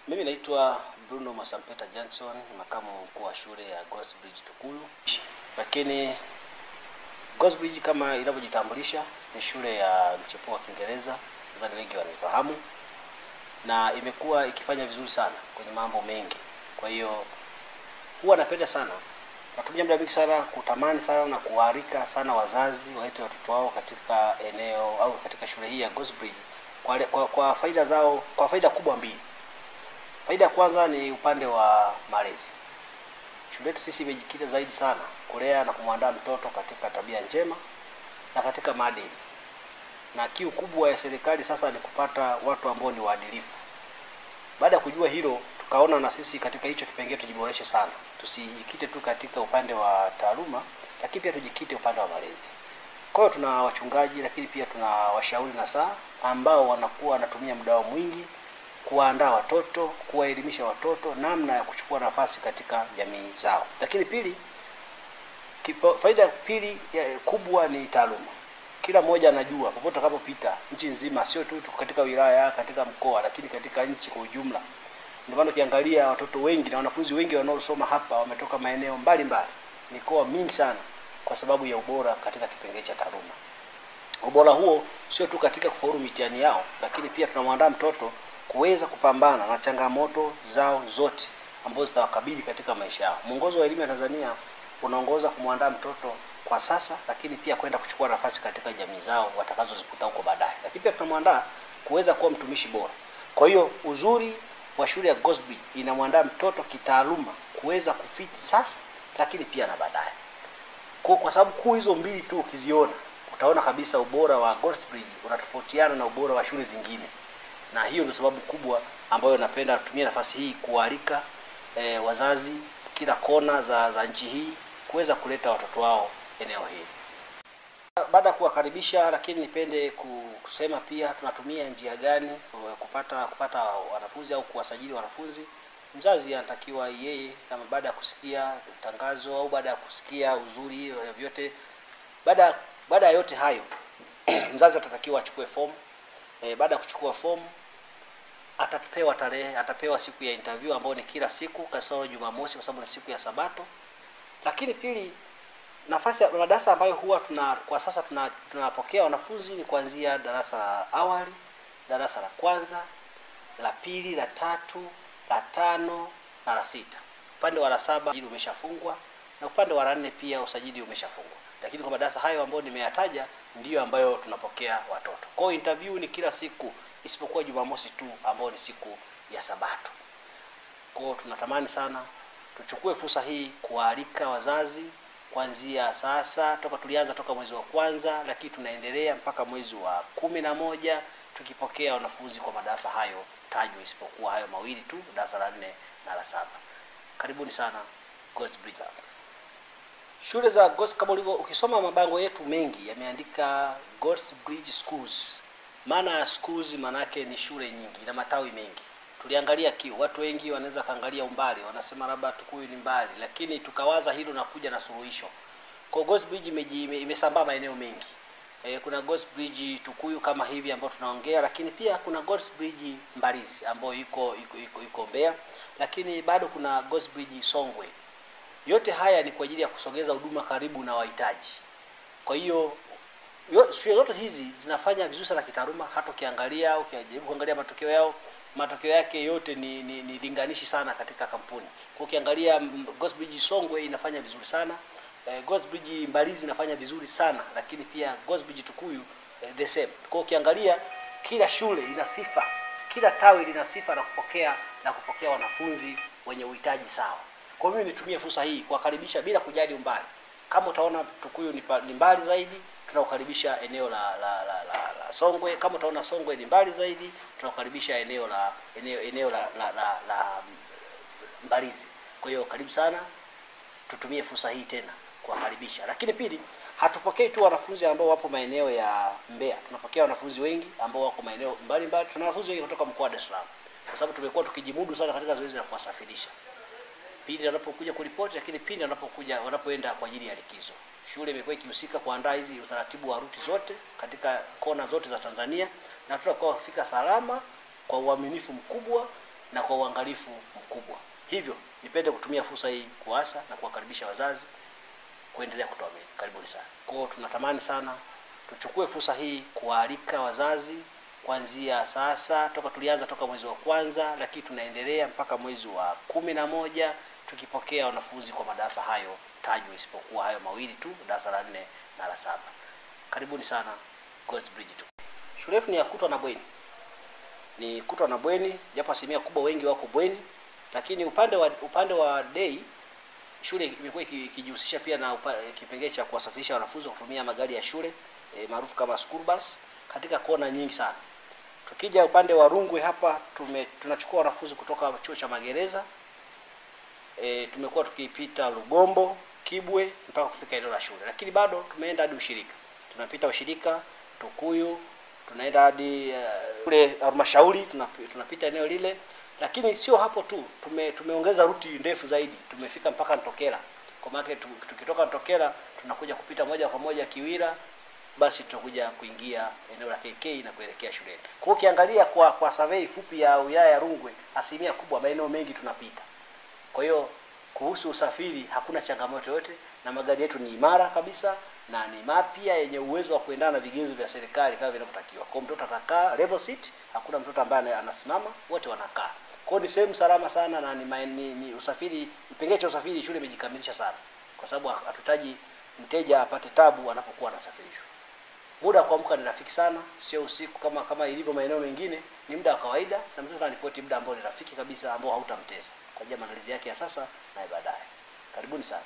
Mimi naitwa Bruno Masampeta Johnson, makamu mkuu wa shule ya Godesbridge Tukuyu. Lakini Godesbridge kama inavyojitambulisha ni shule ya mchepuo wa Kiingereza, nadhani wengi wanafahamu, na imekuwa ikifanya vizuri sana kwenye mambo mengi. Kwa hiyo huwa napenda sana, natumia muda mwingi sana kutamani sana na kualika sana wazazi waite watoto wao katika eneo au katika shule hii ya Godesbridge kwa faida zao, kwa faida kubwa mbili. Faida ya kwanza ni upande wa malezi. Shule yetu sisi imejikita zaidi sana kulea na kumwandaa mtoto katika tabia njema na katika maadili. Na kiu kubwa ya serikali sasa ni kupata watu ambao ni waadilifu. Baada ya kujua hilo, tukaona na sisi katika hicho kipengele tujiboreshe sana. Tusijikite tu katika upande wa taaluma, lakini pia tujikite upande wa malezi. Kwa hiyo tuna wachungaji, lakini pia tuna washauri nasaha ambao wanatumia muda wao mwingi kuandaa watoto, kuwaelimisha watoto namna ya kuchukua nafasi katika jamii zao. Lakini pili, faida pili kubwa ni taaluma. Kila mmoja anajua popote atakapopita nchi nzima, sio tu katika wilaya, katika mkoa, lakini katika nchi kwa ujumla. Ndio maana ukiangalia watoto wengi na wanafunzi wengi wanaosoma hapa wametoka maeneo mbalimbali, mikoa mingi sana, kwa sababu ya ubora katika kipengele cha taaluma. Ubora huo sio tu katika kufaulu mitihani yao, lakini pia tunamwandaa mtoto kuweza kupambana na changamoto zao zote ambazo zitawakabili katika maisha yao. Mwongozo wa elimu ya Tanzania unaongoza kumwandaa mtoto kwa sasa, lakini pia kwenda kuchukua nafasi katika jamii zao watakazozikuta huko baadaye. Lakini pia tunamwandaa kuweza kuwa mtumishi bora. Kwa hiyo uzuri wa shule ya Godesbridge inamwandaa mtoto kitaaluma kuweza kufiti sasa, lakini pia na baadaye. Kwa sababu kuu hizo mbili tu ukiziona, utaona kabisa ubora wa Godesbridge unatofautiana na ubora wa shule zingine. Na hiyo ndio sababu kubwa ambayo napenda kutumia nafasi hii kualika wazazi kila kona za nchi hii kuweza kuleta watoto wao eneo hili. Baada ya kuwakaribisha, lakini nipende kusema pia tunatumia njia gani kupata wanafunzi au kuwasajili wanafunzi. Mzazi anatakiwa yeye, kama baada ya kusikia tangazo au baada ya kusikia uzuri vyote, baada ya yote hayo mzazi atatakiwa achukue fomu. Baada ya kuchukua fomu atapewa tarehe, atapewa siku ya interview ambayo ni kila siku kasoro Jumamosi kwa sababu ni siku ya Sabato. Lakini pili, nafasi ya madarasa ambayo huwa kwa sasa tunapokea wanafunzi ni kuanzia darasa la awali, darasa la kwanza, la pili, la tatu, la tano na la sita. Upande wa la saba usajili umeshafungwa na upande wa la nne pia usajili umeshafungwa. Lakini kwa madarasa hayo ambayo nimeyataja ndiyo ambayo tunapokea watoto. Kwa hiyo interview ni kila siku isipokuwa Jumamosi tu ambayo ni siku ya Sabato. Kwa hiyo tunatamani sana tuchukue fursa hii kualika wazazi kuanzia sasa, tulianza toka mwezi wa kwanza, lakini tunaendelea mpaka mwezi wa 11 tukipokea wanafunzi kwa madarasa hayo tajwa, isipokuwa hayo mawili tu, darasa la 4 na la 7. Karibuni sana Godesbridge. Shule za Godesbridge, kama ulivyo ukisoma mabango yetu mengi yameandika Godesbridge Schools. Maana ya schools manake ni shule nyingi na matawi mengi. Tuliangalia watu wengi wanaweza kaangalia umbali, wanasema labda Tukuyu ni mbali, lakini tukawaza hilo na kuja na suluhisho. Kwa Godesbridge imesambaa maeneo mengi. Kuna Godesbridge Tukuyu kama hivi ambao tunaongea, lakini pia kuna Godesbridge Mbalizi ambao iko Mbeya, lakini bado kuna Godesbridge Songwe. Yote haya ni kwa ajili ya kusogeza huduma karibu na wahitaji. Kwa hiyo shule zote hizi zinafanya vizuri sana kitaaluma. Hata ukiangalia ukijaribu kuangalia matokeo yake yote ni linganishi sana katika kampuni. Kwa ukiangalia Godesbridge Songwe inafanya vizuri sana, Godesbridge Mbalizi inafanya vizuri sana, lakini pia Godesbridge Tukuyu the same. Kwa ukiangalia kila shule ina sifa, kila tawi lina sifa na kupokea wanafunzi wenye uhitaji sawa. Kwa hiyo nitumie fursa hii kuwakaribisha bila kujali umbali. Kama utaona Tukuyu ni mbali zaidi, tunakukaribisha eneo la Songwe. Kama utaona Songwe ni mbali zaidi, tunakukaribisha eneo la Mbalizi. Kwa hiyo karibu sana, tutumie fursa hii tena kuwakaribisha. Lakini pili, hatupokei tu wanafunzi ambao wapo maeneo ya Mbeya. Tunapokea wanafunzi wengi ambao wako maeneo mbalimbali. Tuna wanafunzi wengi kutoka mkoa wa Dar es Salaam, kwa sababu tumekuwa tukijimudu sana katika zoezi la kuwasafirisha pindi wanapokuja kuripoti, lakini pindi wanapoenda kwa ajili ya likizo. Shule imekuwa ikihusika kuandaa hizi utaratibu wa ruti zote katika kona zote za Tanzania, na tutakuwa kufika salama kwa uaminifu mkubwa na kwa uangalifu mkubwa. Hivyo nipende kutumia fursa hii kuasa na kuwakaribisha wazazi kuendelea kutuamini. Karibuni sana. Kwa hiyo tunatamani sana tuchukue fursa hii kualika wazazi kuanzia sasa, toka mwezi wa kwanza, lakini tunaendelea mpaka mwezi wa 11 tukipokea wanafunzi kwa madarasa hayo tajwa, isipokuwa hayo mawili tu, darasa la 4 na la 7. Karibuni sana Godesbridge tu. Shule yetu ni ya kutwa na bweni. Ni kutwa na bweni, japo asilimia kubwa wengi wako bweni, lakini upande wa day shule imekuwa ikijihusisha pia na kipengele cha kuwasafirisha wanafunzi kutumia magari ya shule maarufu kama school bus katika kona nyingi sana. Tukija upande wa Rungwe hapa tunachukua wanafunzi kutoka chuo cha magereza. Tumekuwa tukipita Lugombo, Kibwe mpaka kufika eneo la shule. Lakini bado tumeenda hadi ushirika. Tunapita ushirika, Tukuyu, tunaenda hadi kule halmashauri, tunapita eneo lile. Lakini sio hapo tu, tumeongeza ruti ndefu zaidi. Tumefika mpaka Ntokela. Kwa maana tukitoka Ntokela tunakuja kupita moja kwa moja Kiwira, basi tutakuja kuingia eneo la KK na kuelekea shuleni. Kwa hiyo ukiangalia kwa survey fupi ya wilaya ya Rungwe, asilimia kubwa maeneo mengi tunapita. Kwa hiyo kuhusu usafiri hakuna changamoto yote, na magari yetu ni imara kabisa na ni mapya yenye uwezo wa kuendana na vigezo vya serikali kama vinavyotakiwa. Kwa mtoto atakaa level seat, hakuna mtoto ambaye anasimama, wote wanakaa. Kwa hiyo ni sehemu salama sana na ni usafiri, kipengele cha usafiri shule imejikamilisha sana. Kwa sababu hatutaji mteja apate tabu anapokuwa anasafirishwa. Muda wa kuamka ni rafiki sana, sio usiku kama ilivyo maeneo mengine, ni muda wa kawaida. Sasa mtoto anaripoti muda ambao ni rafiki kabisa, ambao hautamtesa kwa ajili ya maandalizi yake ya sasa na baadaye. Karibuni sana.